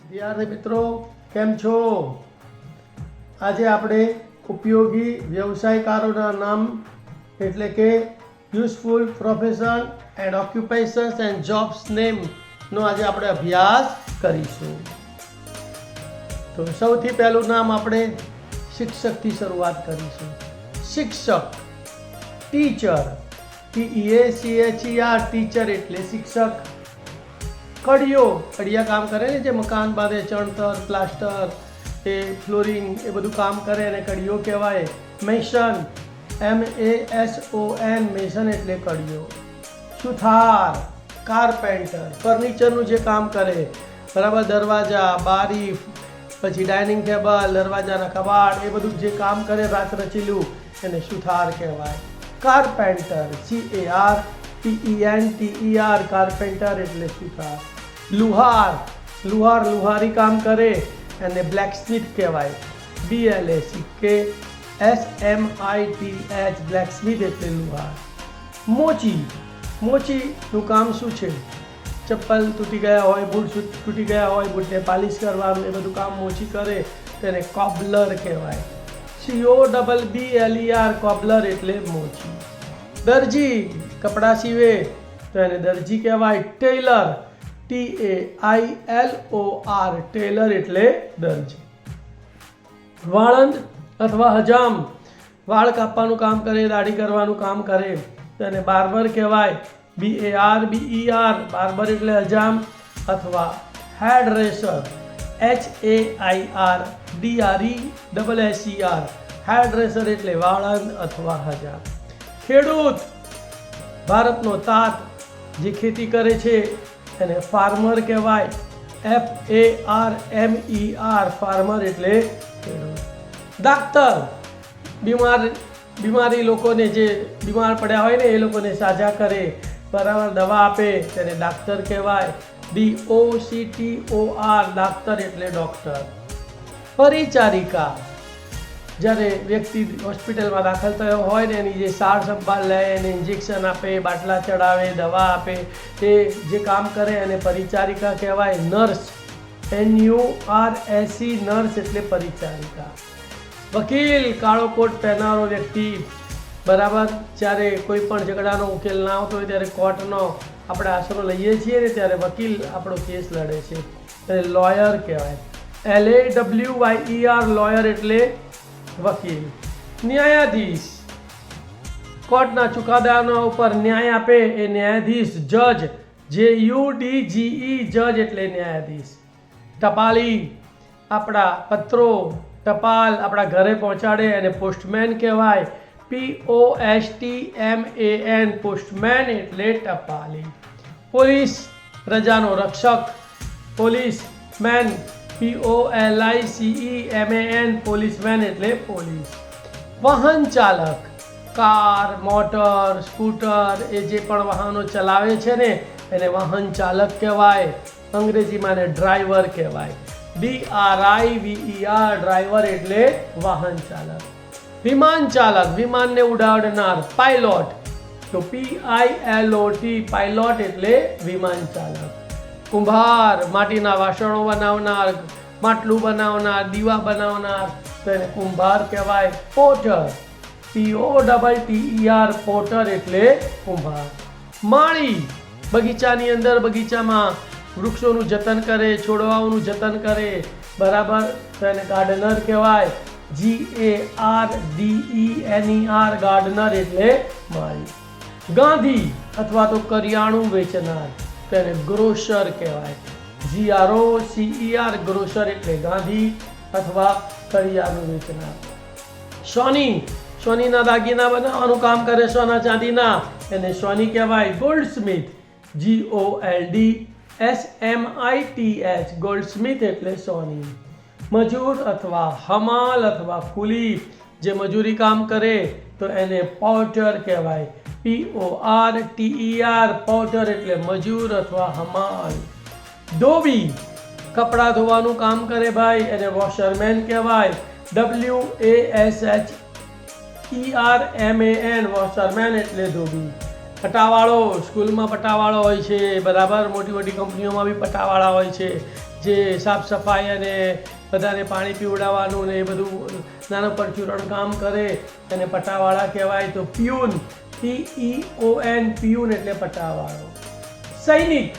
વિદ્યાર્થી મિત્રો કેમ છો? આજે આપણે ઉપયોગી વ્યવસાયકારોના નામ એટલે કે useful profession and occupations and jobs નેમનો આજે આપણે અભ્યાસ કરીશું. તો સૌથી પહેલું નામ આપણે શિક્ષકથી શરૂઆત કરીશું. શિક્ષક, ટીચર, TEACHER, ટીચર એટલે શિક્ષક. કડિયા કામ કરે ને, જે મકાન બાંધે, ચણતર, પ્લાસ્ટર, એ ફ્લોરિંગ, એ બધું કામ કરે એને કડિયો કહેવાય. મેસન, MASON, મેસન એટલે કડિયો. સુથાર, કાર્પેન્ટર, ફર્નિચરનું જે કામ કરે, બરાબર, દરવાજા, બારી, પછી ડાઇનિંગ ટેબલ, દરવાજાના કબાટ, એ બધું જે કામ કરે રાત રચીલું એને સુથાર કહેવાય. કાર્પેન્ટર, CARPENTER, કાર્પેન્ટર એટલે સુથાર. લુહારી કામ કરે એને બ્લેકસ્મિથ કહેવાય. BLACK બ્લેકસ્મિથ એટલે લુહાર. મોચીનું કામ શું છે? ચપ્પલ તૂટી ગયા હોય, બૂટ તૂટી ગયા હોય, બૂટને પાલિશ કરવાનું, એ બધું કામ મોચી કરે તેને કોબલર કહેવાય. COBBLER, કોબલર એટલે મોચી. દરજી કપડાં સીવે તો એને દરજી કહેવાય. ટેલર, TAILOR, ટેલર એટલે દરજી. વાળંદ અથવા હજામ, વાળ કાપવાનું કામ કરે, દાઢી કરવાનું કામ કરે તો એને બાર્બર કહેવાય. BARBER, બાર્બર એટલે હજામ. અથવા hair dresser, HAIRDRESSER, hair dresser એટલે વાળંદ અથવા હજામ. ખેડૂત, ભારતનો તાત, જે ખેતી કરે છે એને ફાર્મર કહેવાય. FARMER, ફાર્મર એટલે ખેડૂત. ડાક્ટર, બીમારી લોકોને જે બીમાર પડ્યા હોય ને એ લોકોને સાજા કરે, બરાબર, દવા આપે તેને ડાક્ટર કહેવાય. DOCTOR, ડાક્ટર એટલે ડૉક્ટર. પરિચારિકા, જ્યારે વ્યક્તિ હોસ્પિટલમાં દાખલ થયો હોય ને એની જે સાર સંભાળ લે, એને ઇન્જેક્શન આપે, બાટલા ચડાવે, દવા આપે, એ જે કામ કરે એને પરિચારિકા કહેવાય. નર્સ, NURSE, નર્સ એટલે પરિચારિકા. વકીલ, કાળો કોટ પહેરનારો વ્યક્તિ, બરાબર, જ્યારે કોઈ પણ ઝઘડાનો ઉકેલ ના આવતો હોય ત્યારે કોર્ટનો આપણે આશરો લઈએ છીએ ને ત્યારે વકીલ આપણો કેસ લડે છે એને લોયર કહેવાય. LAWYER, લોયર એટલે વકીલ. ન્યાયાધીશ, કોર્ટના ચુકાદાના ઉપર ન્યાય આપે એ ન્યાયાધીશ. જજ, JUDGE, જજ એટલે ન્યાયાધીશ. ટપાલી, આપણા પત્રો, ટપાલ આપણા ઘરે પહોંચાડે અને પોસ્ટમેન કહેવાય. POSTMAN, પોસ્ટમેન એટલે ટપાલી. પોલીસ, પ્રજાનો રક્ષક, પોલીસમેન. POLICEMAN, પોલીસમેન એટલે પોલીસ. વાહન ચાલક, કાર, મોટર, સ્કૂટર, એ જે પણ વાહનો ચલાવે છે ને એને વાહન ચાલક કહેવાય. અંગ્રેજીમાં એને ડ્રાઈવર કહેવાય. DRIVER, ડ્રાઈવર એટલે વાહન ચાલક. વિમાન ચાલક, વિમાનને ઉડાડનાર. પાયલોટ, તો PILOT, પાયલોટ એટલે વિમાન ચાલક. કુંભાર, માટીના વાસણો બનાવનાર, માટલું બનાવનાર, દીવા બનાવનાર તો એને કુંભાર કહેવાય. પોટર, POTTER, પોટર એટલે કુંભાર. માળી, બગીચાની અંદર, બગીચામાં વૃક્ષોનું જતન કરે, છોડવાઓનું જતન કરે, બરાબર, તો એને ગાર્ડનર કહેવાય. GARDENER, ગાર્ડનર એટલે માળી. ગાંધી અથવા તો કરિયાણું વેચનાર તો એને ગ્રોસર કહેવાય. GROCER, ગ્રોસર એટલે ગાંધી અથવા કરિયાણું વેચનાર. સોનીના દાગીના બનાવવાનું કામ કરે, સોના ચાંદીના, એને સોની કહેવાય. ગોલ્ડસ્મિથ, GOLDSMITH, ગોલ્ડસ્મિથ એટલે સોની. મજૂર અથવા હમાલ અથવા કુલી, જે મજૂરી કામ કરે તો એને પોર્ટર કહેવાય. PORTER, પોર્ટર એટલે મજૂર અથવા હમાલ. ધોબી, કપડાં ધોવાનું કામ કરે ભાઈ, એને વોશરમેન કહેવાય. WASHERMAN, વોશરમેન એટલે ધોબી. પટાવાળો, સ્કૂલમાં પટાવાળો હોય છે, બરાબર, મોટી મોટી કંપનીઓમાં બી પટાવાળા હોય છે જે સાફ સફાઈ અને બધાને પાણી પીવડાવવાનું ને એ બધું નાનું પરચુરણ કામ કરે એને પટાવાળા કહેવાય. તો પ્યુન, PEON, પ્યુન એટલે પટાવાળો. સૈનિક,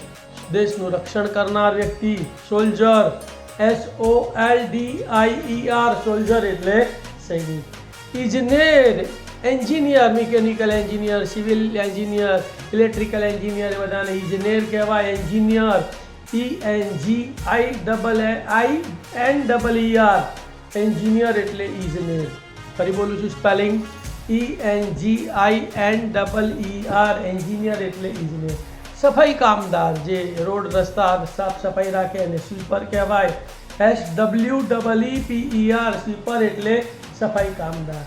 દેશનું રક્ષણ કરનાર વ્યક્તિ. સોલ્જર, SOLDIER, સોલ્જર એટલે સૈનિક. ઇજનેર, engineer, mechanical engineer, civil engineer, electrical engineer એ બધાને ઇજનેર કહેવાય. એન્જિનિયર, ENGINEER, એન્જિનિયર એટલે ઇજનેર. ફરી બોલું છું સ્પેલિંગ, ENGINEER, એન્જિનિયર એટલે ઇજનેર. સફાઈ કામદાર, જે રોડ રસ્તા સાફ સફાઈ રાખે એને સ્વીપર કહેવાય. SWEEPER, સ્વીપર એટલે સફાઈ કામદાર.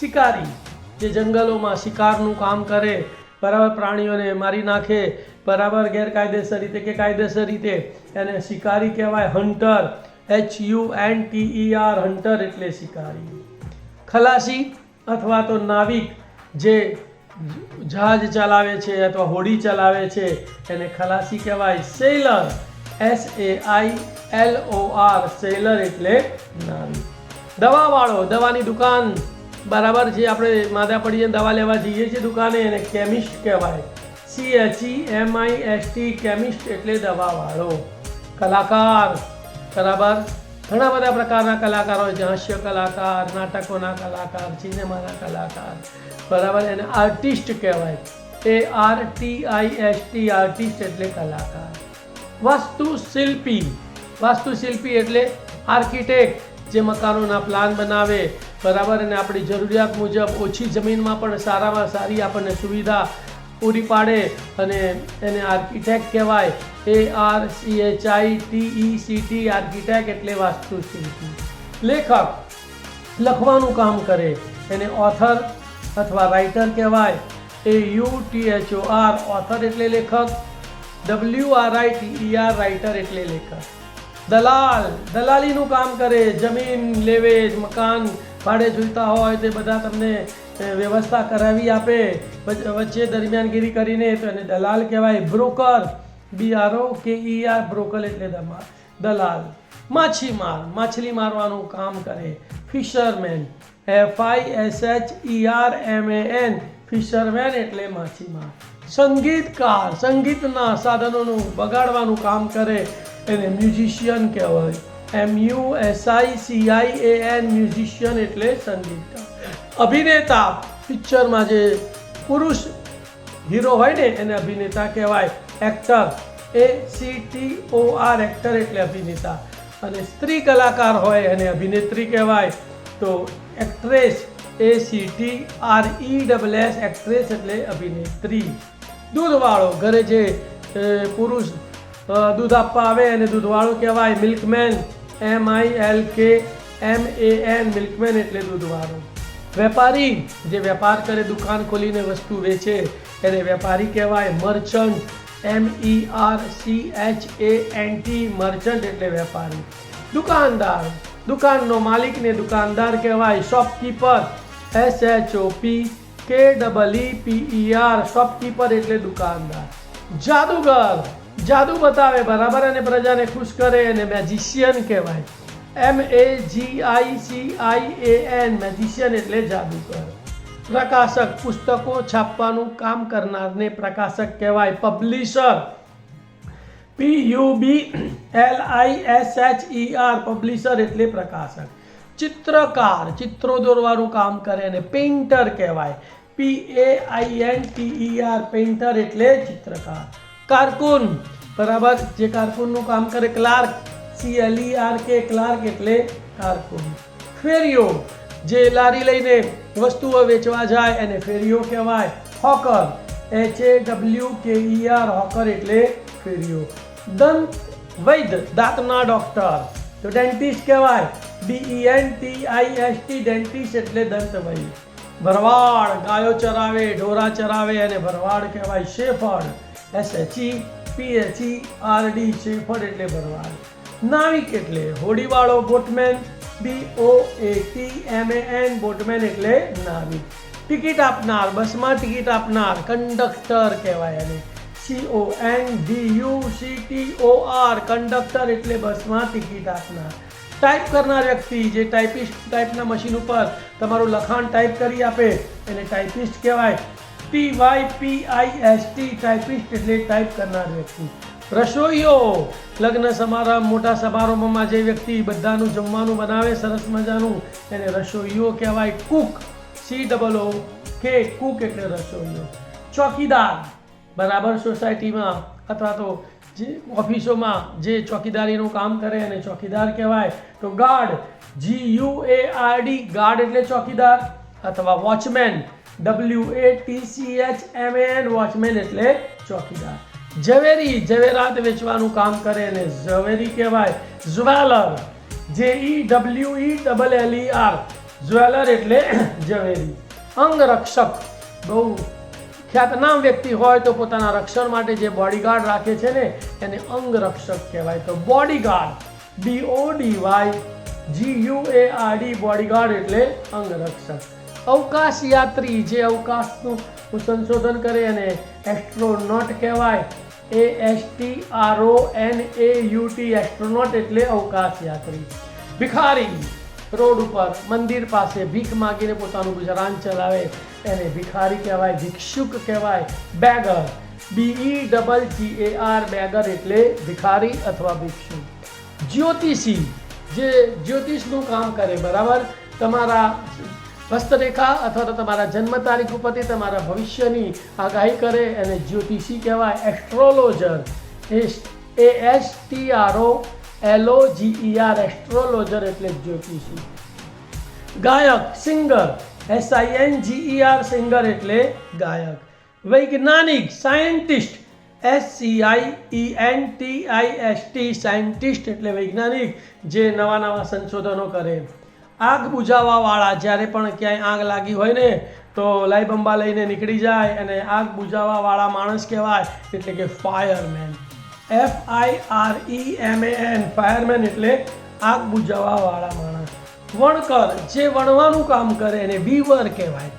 શિકારી, જે જંગલોમાં શિકારનું કામ કરે, બરાબર, પ્રાણીઓને મારી નાખે, બરાબર, ગેરકાયદેસર રીતે કે કાયદેસર રીતે, એને શિકારી કહેવાય. હન્ટર, HUNTER, હન્ટર એટલે શિકારી. ખલાસી અથવા તો નાવિક, જે જહાજ ચલાવે છે અથવા હોડી ચલાવે છે એને ખલાસી કહેવાય. સેલર, SAILOR, સેલર એટલે નાવિક. દવાવાળો, દવાની દુકાન, બરાબર, જે આપણે માદા પડીએ દવા લેવા જઈએ છીએ દુકાને એને કેમિસ્ટ કહેવાય. CHEMIST, કેમિસ્ટ એટલે દવાવાળો. કલાકાર, બરાબર, ઘણા બધા પ્રકારના કલાકારો હોય છે. હાસ્ય કલાકાર, નાટકોના કલાકાર, સિનેમાના કલાકાર, બરાબર, એને આર્ટિસ્ટ કહેવાય. ARTIST, આર્ટિસ્ટ એટલે કલાકાર. વાસ્તુશિલ્પી, વાસ્તુશિલ્પી એટલે આર્કિટેક્ટ, જે મકાનોના પ્લાન બનાવે, બરાબર, અને આપણી જરૂરિયાત મુજબ ઓછી જમીનમાં પણ સારામાં સારી આપણને સુવિધા પૂરી પાડે અને એને આર્કિટેક્ટ કહેવાય. ARCHITECT, આર્કિટેક્ટ એટલે વાસ્તુશિલ્પી. લેખક, લખવાનું કામ કરે એને ઓથર અથવા રાઇટર કહેવાય. AUTHOR, ઓથર એટલે લેખક. WRITER, રાઇટર એટલે લેખક. દલાલ, દલાલીનું કામ કરે, જમીન લેવે, મકાન ભાડે જોઈતા હોય તે બધા તમને વ્યવસ્થા કરાવી આપે, વચ્ચે દરમિયાનગીરી કરીને, તો એને દલાલ કહેવાય. બ્રોકર, BROKER, બ્રોકર એટલે દલાલ. માછીમાર, માછલી મારવાનું કામ કરે. ફિશરમેન, FISHERMAN, ફિશરમેન એટલે માછીમાર. સંગીતકાર, સંગીતના સાધનોનું બગાડવાનું કામ કરે એને મ્યુઝિશિયન કહેવાય. MUSICIAN, મ્યુઝિશિયન એટલે સંગીતકાર. અભિનેતા, પિક્ચરમાં જે પુરુષ હીરો હોય ને એને અભિનેતા કહેવાય. એક્ટર, ACTOR, એક્ટર એટલે અભિનેતા. અને સ્ત્રી કલાકાર હોય એને અભિનેત્રી કહેવાય. તો એક્ટ્રેસ, ACTRESS, એક્ટ્રેસ એટલે અભિનેત્રી. દૂધવાળો, ઘરે જે પુરુષ દૂધ આપવા આવે અને દૂધવાળો કહેવાય. મિલ્કમેન, MILKMAN, મિલ્કમેન એટલે દૂધવાળો. વેપારી, જે વેપાર કરે, દુકાન ખોલીને વસ્તુ વેચે એને વેપારી કહેવાય. મર્ચન્ટ, MERCHANT, મર્ચન્ટ એટલે વેપારી. દુકાનદાર, દુકાનનો માલિકને દુકાનદાર કહેવાય. શોપકીપર, SHOPKEEPER, શોપકીપર એટલે દુકાનદાર. જાદુગર, જાદુ બતાવે, બરાબર, અને પ્રજાને ખુશ કરે એને મેજિશિયન કહેવાય. MAGICIAN, મેજિશિયન એટલે જાદુગર. પ્રકાશક, પુસ્તકો છાપવાનું કામ કરનારને પ્રકાશક કહેવાય. પબ્લિશર, PUBLISHER, પબ્લિશર એટલે પ્રકાશક. ચિત્રકાર, ચિત્રો દોરવાનું કામ કરે અને પેઇન્ટર કહેવાય. PAINTER, પેઇન્ટર એટલે ચિત્રકાર. કારકુન, બરાબર, જે કારકુનનું કામ કરે. ક્લાર્ક, CLERK, ક્લાર્ક એટલે કારકુન. ફેરીઓ, જે લારી લઈને વસ્તુઓ વેચવા જાય એને ફેરીઓ કહેવાય. હોકર, HAWKER, હોકર એટલે ફેરીઓ. દંત વૈદ્ય, દાંતના ડોક્ટર, તો ડેન્ટિસ્ટ કહેવાય. DENTIST, ડેન્ટિસ્ટ એટલે દંત વૈદ્ય. ભરવાડ, ગાયો ચરાવે, ઢોરા ચરાવે અને ભરવાડ કહેવાય. શેફર્ડ, SHEPHERD, શેફર્ડ એટલે ભરવાડ. નાવિક એટલે હોડીવાળો. બોટમેન, BOATMAN, બોટમેન એટલે નાવિક. ટિકિટ આપનાર, બસમાં ટિકિટ આપનાર કંડક્ટર કહેવાય એને. CONDUCTOR, કંડક્ટર એટલે બસમાં ટિકિટ આપનાર. ટાઈપ કરનાર વ્યક્તિ, જે ટાઈપિસ્ટ ટાઈપના મશીન ઉપર તમારું લખાણ ટાઈપ કરી આપે એને ટાઈપિસ્ટ કહેવાય. TYPIST, ટાઈપિસ્ટ એટલે ટાઈપ કરનાર વ્યક્તિ. રસોઈયો, લગ્ન સમારંભ મોટા સમારંભમાં જે વ્યક્તિ બધાનું જમવાનું બનાવે સરસ મજાનું એને રસોઈયો કહેવાય. કુક, COOK, કુક એટલે રસોઈયો. ચોકીદાર, બરાબર સોસાયટીમાં અથવા તો જે ઓફિસોમાં જે ચોકીદારીનું કામ કરે એને ચોકીદાર કહેવાય. તો ગાર્ડ, GUARD, ગાર્ડ એટલે ચોકીદાર. અથવા વોચમેન, WATCHMAN, વોચમેન એટલે ચોકીદાર. ઝવેરી, ઝવેરાત વેચવાનું કામ કરે એને ઝવેરી કહેવાય. જ્વેલર, JEWELLER, જ્વેલર એટલે ઝવેરી. અંગરક્ષક, બહુ ખ્યાતનામ વ્યક્તિ હોય તો પોતાના રક્ષણ માટે જે બોડીગાર્ડ રાખે છે ને એને અંગરક્ષક કહેવાય. તો બોડીગાર્ડ, BODYGUARD, બોડીગાર્ડ એટલે અંગરક્ષક. અવકાશ યાત્રી, જે અવકાશનું સંશોધન કરે એને એસ્ટ્રોનોટ કહેવાય. ASTRONAUT, એસ્ટ્રોનોટ એટલે અવકાશ યાત્રી. ભિખારી, રોડ ઉપર મંદિર પાસે ભીખ માગીને પોતાનું ગુજરાન ચલાવે એને ભિખારી કહેવાય, ભિક્ષુક કહેવાય. બેગર, BEGGAR, બેગર એટલે ભિખારી અથવા ભિક્ષુક. જ્યોતિષી, જે જ્યોતિષનું કામ કરે, બરાબર, તમારા હસ્તરેખા અથવા તો તમારા જન્મ તારીખ ઉપરથી તમારા ભવિષ્યની આગાહી કરે એને જ્યોતિષી કહેવાય. એસ્ટ્રોલોજર, ASTROLOGER, એસ્ટ્રોલોજર એટલે જ્યોતિષી. ગાયક, સિંગર, SINGER, સિંગર એટલે ગાયક. વૈજ્ઞાનિક, સાયન્ટિસ્ટ, SCIENTIST, સાયન્ટિસ્ટ એટલે વૈજ્ઞાનિક, જે નવા નવા સંશોધનો કરે. આગ બુઝાવવાવાળા, જ્યારે પણ ક્યાંય આગ લાગી હોય ને તો લાઈબંબા લઈને નીકળી જાય અને આગ બુઝાવવાવાળા માણસ કહેવાય એટલે કે ફાયરમેન. FIREMAN, ફાયરમેન એટલે આગ બુઝાવવાવાળા માણસ. વણકર, જે વણવાનું કામ કરે એને વીવર કહેવાય.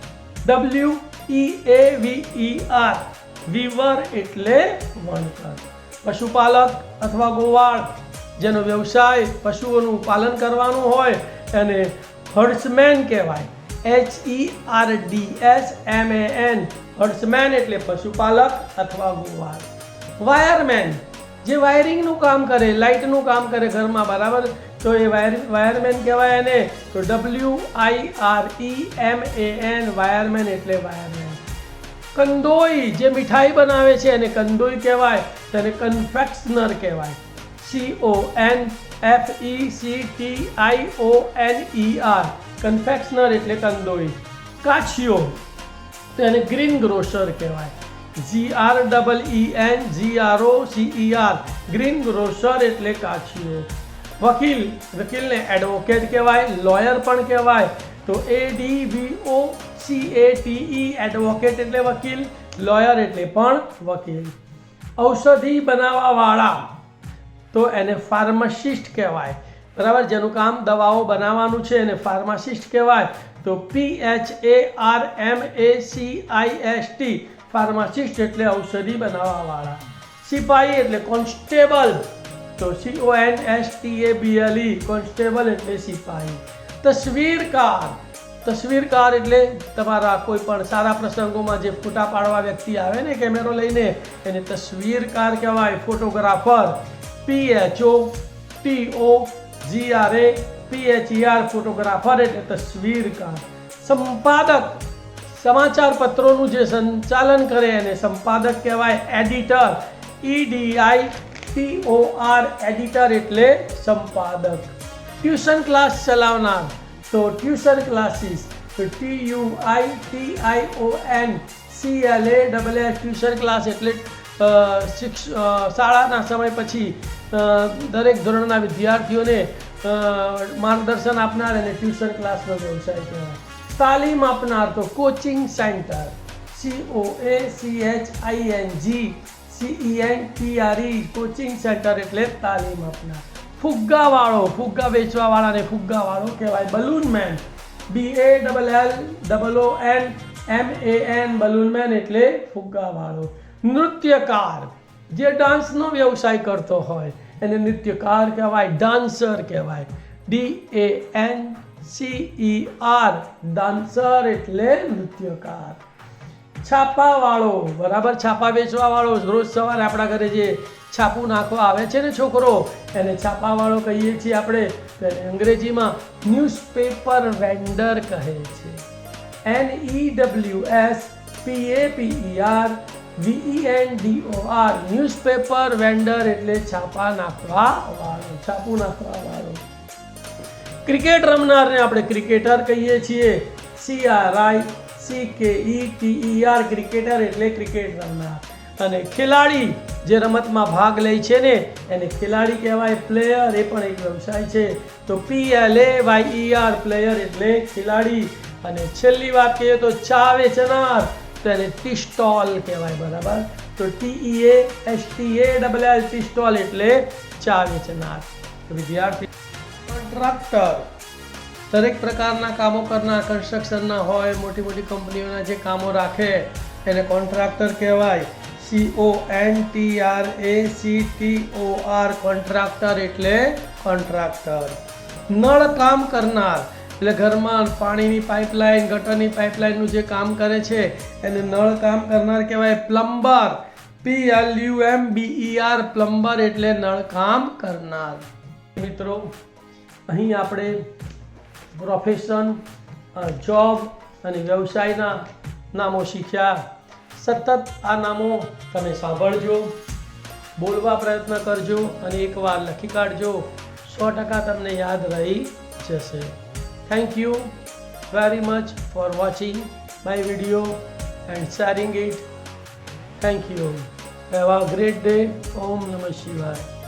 WEAVER, વીવર એટલે વણકર. પશુપાલક અથવા ગોવાળ, જેનો વ્યવસાય પશુઓનું પાલન કરવાનું હોય એને હર્ડ્સમેન કહેવાય. HERDSMAN, હર્ડ્સમેન એટલે પશુપાલક અથવા ગોવાળ. વાયરમેન, જે વાયરિંગનું કામ કરે, લાઇટનું કામ કરે ઘરમાં, બરાબર, તો એ વાયરમેન કહેવાય એને. તો WIREMAN, વાયરમેન એટલે વાયરમેન. કંદોઈ, જે મીઠાઈ બનાવે છે એને કંદોઈ કહેવાય, તેને કન્ફેક્શનર કહેવાય. CONFECTIONER, કન્ફેક્શનર એટલે કંદોઈ. કાછિયો, તો એને ગ્રીન ગ્રોસર કહેવાય. GRENGROCER, ગ્રીન ગ્રોસર એટલે કાછિયો. વકીલ, વકીલને એડવોકેટ કહેવાય, લોયર પણ કહેવાય. તો ADVOCATE, એડવોકેટ એટલે વકીલ, લોયર એટલે પણ વકીલ. ઔષધિ બનાવવાવાળા, તો એને ફાર્માસિસ્ટ કહેવાય, બરાબર, જેનું કામ દવાઓ બનાવવાનું છે એને ફાર્માસિસ્ટ કહેવાય. તો PHARMACIST, ફાર્માસિસ્ટ એટલે ઔષધિ બનાવવાવાળા. સિપાહી એટલે કોન્સ્ટેબલ, તો CONSTABLE, કોન્સ્ટેબલ એટલે સિપાહી. તસવીરકાર, તસવીરકાર એટલે તમારા કોઈ પણ સારા પ્રસંગોમાં જે ફોટા પાડવા વ્યક્તિ આવે ને કેમેરો લઈને એને તસવીરકાર કહેવાય. ફોટોગ્રાફર, PHOTOGRAPHER, ફોટોગ્રાફર એટલે તસવીરકાર. સંપાદક, સમાચાર પત્રોનું જે સંચાલન કરે એને સંપાદક કહેવાય. એડિટર, EDITOR, એડિટર એટલે સંપાદક. ટ્યુશન ક્લાસ ચલાવનાર, તો ટ્યુશન ક્લાસીસ, તો TUITION CLASS, ટ્યુશન ક્લાસ એટલે શાળાના સમય પછી દરેક ધોરણના વિદ્યાર્થીઓને માર્ગદર્શન આપનાર અને ટ્યુશન ક્લાસનો વ્યવસાય કહેવાય. તાલીમ આપનાર, તો coaching centre, COACHING CENTRE, coaching centre એટલે તાલીમ આપનાર. ફુગ્ગાવાળો, ફુગ્ગા વેચવાવાળાને ફુગ્ગાવાળો કહેવાય. બલૂનમેન, BALLONMAN, બલૂનમેન એટલે ફુગ્ગાવાળો. નૃત્યકાર જે ડાન્સનો વ્યવસાય કરતો હોય એને નૃત્યકાર કહેવાય, ડાન્સર કહેવાય. DANCER, ડાન્સર એટલે નૃત્યકાર. છાપાવાળો, બરાબર, છાપા વેચવાવાળો, રોજ સવારે આપણા ઘરે જે છાપું નાખવા આવે છે ને છોકરો, એને છાપાવાળો કહીએ છીએ આપણે. તેને અંગ્રેજીમાં ન્યૂઝપેપર વેન્ડર કહે છે. NEWSPAPER VENDOR, ન્યૂઝપેપર વેન્ડર એટલે છાપા નાખવાવાળો, છાપું નાખવાવાળો. ક્રિકેટ રમનારને આપણે ક્રિકેટર કહીએ છીએ. CRICKETER, ક્રિકેટર એટલે ક્રિકેટ રમનાર. અને ખેલાડી જે રમતમાં ભાગ લે છે ને એને ખેલાડી કહેવાય. પ્લેયર એ પણ એક વ્યવસાય છે. તો PLAYER, પ્લેયર એટલે ખેલાડી. અને છેલ્લી વાત કહીએ તો ચા વેચનાર, તો એને ટી સ્ટોલ કહેવાય, બરાબર. તો TEASTALL, ટી સ્ટોલ એટલે ચા વેચનાર. વિદ્યાર્થી, કોન્ટ્રાક્ટર દરેક પ્રકારના કામો કરનાર, કન્સ્ટ્રક્શનના હોય, મોટી મોટી કંપનીઓના જે કામો રાખે એને કોન્ટ્રાક્ટર કહેવાય. CONTRACTOR, કોન્ટ્રાક્ટર એટલે કોન્ટ્રાક્ટર. નળ કામ કરનાર એટલે ઘરમાં પાણીની પાઇપલાઇન, ગટરની પાઇપલાઇનનું જે કામ કરે છે એને નળ કામ કરનાર કહેવાય. પ્લમ્બર, PLUMBER, પ્લમ્બર એટલે નળ કામ કરનાર. મિત્રો, અહીં આપણે પ્રોફેશન, જોબ અને વ્યવસાયના નામો શીખ્યા. સતત આ નામો તમે સાંભળજો, બોલવા પ્રયત્ન કરજો અને એકવાર લખી કાઢજો. 100% તમને યાદ રહી જશે. Thank you very much for watching my video and sharing it. Thank you. Have a great day. Om Namah Shivaya.